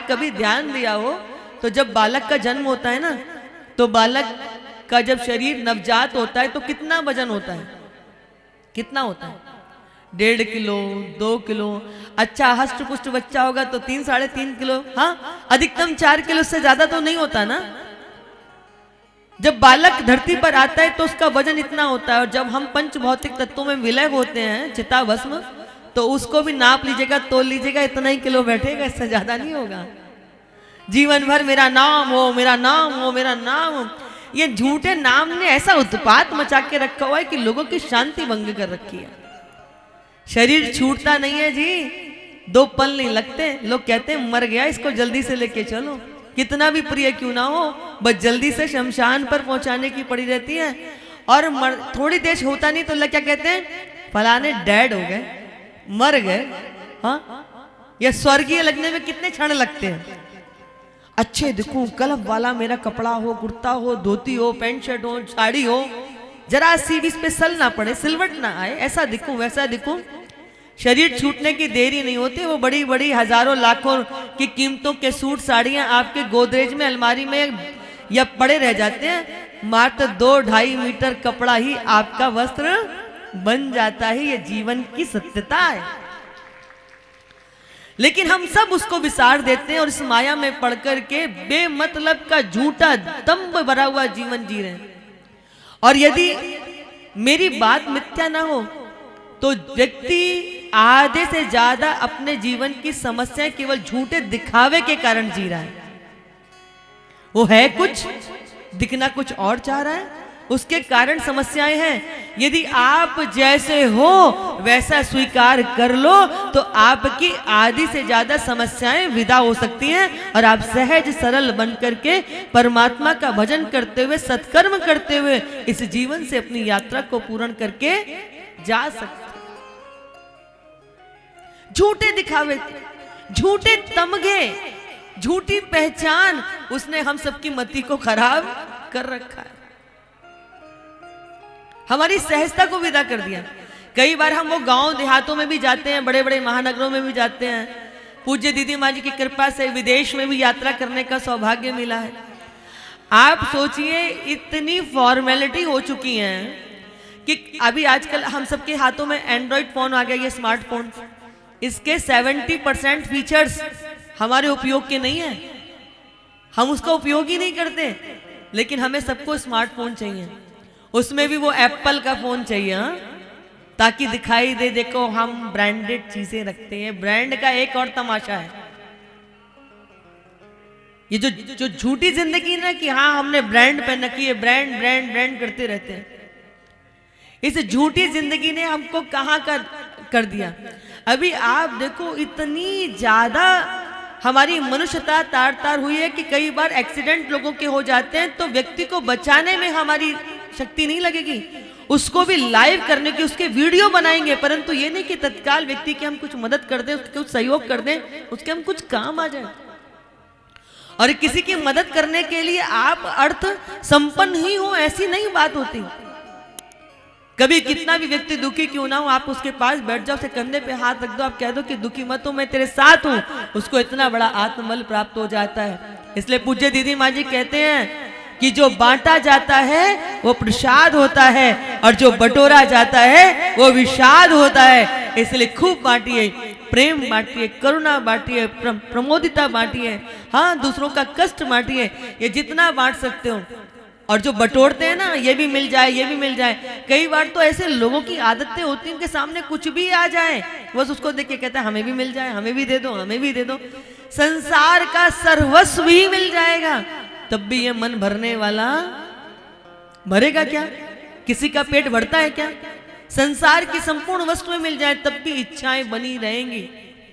कभी ध्यान दिया हो तो जब बालक का जन्म होता है ना, तो बालक का जब शरीर नवजात होता है तो कितना वजन होता है? कितना होता है? 1.5 किलो, 2 किलो। अच्छा हष्ट पुष्ट बच्चा होगा तो 3-3.5 किलो, हाँ अधिकतम 4 किलो से ज्यादा तो नहीं होता ना। जब बालक धरती पर आता है तो उसका वजन इतना होता है, और जब हम पंच भौतिक तत्वों में विलय होते हैं चिता भस्म, तो उसको भी नाप लीजिएगा, तोल लीजिएगा, इतना ही किलो बैठेगा, इससे ज्यादा नहीं होगा। जीवन भर मेरा नाम हो, मेरा नाम हो, मेरा नाम हो, ये झूठे नाम ने ऐसा उत्पात मचा के रखा हुआ है कि लोगों की शांति भंग कर रखी है। शरीर छूटता नहीं है जी, 2 पल नहीं लगते। लोग कहते हैं मर गया, इसको जल्दी से लेके चलो, कितना भी प्रिय क्यों ना हो, बस जल्दी से शमशान पर पहुंचाने की पड़ी रहती है। और थोड़ी देर होता नहीं तो लोग क्या कहते हैं, फलाने डेड हो गए, मर गए। हाँ, यह स्वर्गीय लगने में कितने क्षण लगते हैं। अच्छे दिखूं, कलफ वाला मेरा कपड़ा हो, कुर्ता हो, धोती हो, पैंट शर्ट हो, साड़ी हो, जरा सी भी इस पे सल ना पड़े, सिलवट ना आए, ऐसा दिखूं वैसा दिखूं। शरीर छूटने की देरी नहीं होती, वो बड़ी बड़ी हजारों लाखों की कीमतों के सूट साड़ियां आपके गोदरेज में, अलमारी में या पड़े रह जाते हैं। मात्र 2-2.5 मीटर कपड़ा ही आपका वस्त्र बन जाता है। ये जीवन की सत्यता है, लेकिन हम सब उसको विसार देते हैं और इस माया में पड़ कर के बेमतलब का झूठा दंभ भरा हुआ जीवन जी रहे हैं। और यदि मेरी बात मिथ्या ना हो तो व्यक्ति आधे से ज्यादा अपने जीवन की समस्याएं केवल झूठे दिखावे के कारण जी रहा है। वो है कुछ, दिखना कुछ और चाह रहा है, उसके कारण समस्याएं हैं। यदि आप जैसे हो वैसा स्वीकार कर लो तो आपकी आधी से ज्यादा समस्याएं विदा हो सकती हैं और आप सहज सरल बन करके परमात्मा का भजन करते हुए, सत्कर्म करते हुए इस जीवन से अपनी यात्रा को पूर्ण करके जा सकते। झूठे दिखावे, झूठे तमगे, झूठी पहचान, उसने हम सबकी मति को खराब कर रखा है, हमारी सहजता को विदा कर दिया। कई बार हम वो गांव देहातों में भी जाते हैं, बड़े बड़े महानगरों में भी जाते हैं। पूज्य दीदी माँ जी की कृपा से विदेश में भी यात्रा करने का सौभाग्य मिला है। आप सोचिए, इतनी फॉर्मेलिटी हो चुकी है कि अभी आजकल हम सबके हाथों में एंड्रॉइड फोन आ गया, ये स्मार्टफोन, इसके 70% फीचर्स हमारे उपयोग के नहीं है, हम उसका उपयोग ही नहीं करते। लेकिन हमें सबको स्मार्टफोन चाहिए, उसमें भी वो एप्पल का फोन चाहिए, हाँ? ताकि दिखाई दे, देखो हम ब्रांडेड चीजें रखते हैं। ब्रांड का एक और तमाशा है, ये जो झूठी जिंदगी ना कि हाँ हमने ब्रांड पहन रखी है, ब्रांड ब्रांड ब्रांड करते रहते हैं। इस झूठी जिंदगी ने हमको कहां कर दिया। अभी आप देखो, इतनी ज्यादा हमारी मनुष्यता तार तार हुई है कि कई बार एक्सीडेंट लोगों के हो जाते हैं तो व्यक्ति को बचाने में हमारी शक्ति नहीं लगेगी, उसको भी लाइव करने की उसके वीडियो बनाएंगे, परंतु ये नहीं कि तत्काल व्यक्ति की हम कुछ मदद कर दें, उसके कुछ सहयोग कर दें, उसके हम कुछ काम आ जाए। और किसी की मदद करने के लिए आप अर्थ संपन्न ही हो, ऐसी नहीं बात होती। कभी कितना भी व्यक्ति दुखी क्यों ना हो, आप उसके पास बैठ जाओ, उसके कंधे पे हाथ रख दो, आप कह दो कि दुखी मत हो, मैं तेरे साथ हूं, उसको इतना बड़ा आत्मबल प्राप्त हो जाता है। इसलिए पूज्य दीदी माँ जी कहते हैं कि जो बांटा जाता है वो प्रसाद होता है और जो बटोरा जाता है वो विषाद होता है। इसलिए खूब बांटिए, प्रेम बांटिए, करुणा बांटिए, प्रमोदिता बांटिए, हाँ दूसरों का कष्ट बांटिए, ये जितना बांट सकते हो। और जो बटोरते हैं ना, ये भी मिल जाए, ये भी मिल जाए। कई बार तो ऐसे लोगों की आदतें होती हैं, उनके सामने कुछ भी आ जाए बस उसको देख के कहते हैं हमें भी मिल जाए, हमें भी दे दो, हमें भी दे दो। संसार का सर्वस्व भी मिल जाएगा तब भी ये मन भरने वाला भरेगा क्या? किसी का पेट भरता है क्या? संसार की संपूर्ण वस्तुएं मिल जाए तब भी इच्छाएं बनी रहेंगी।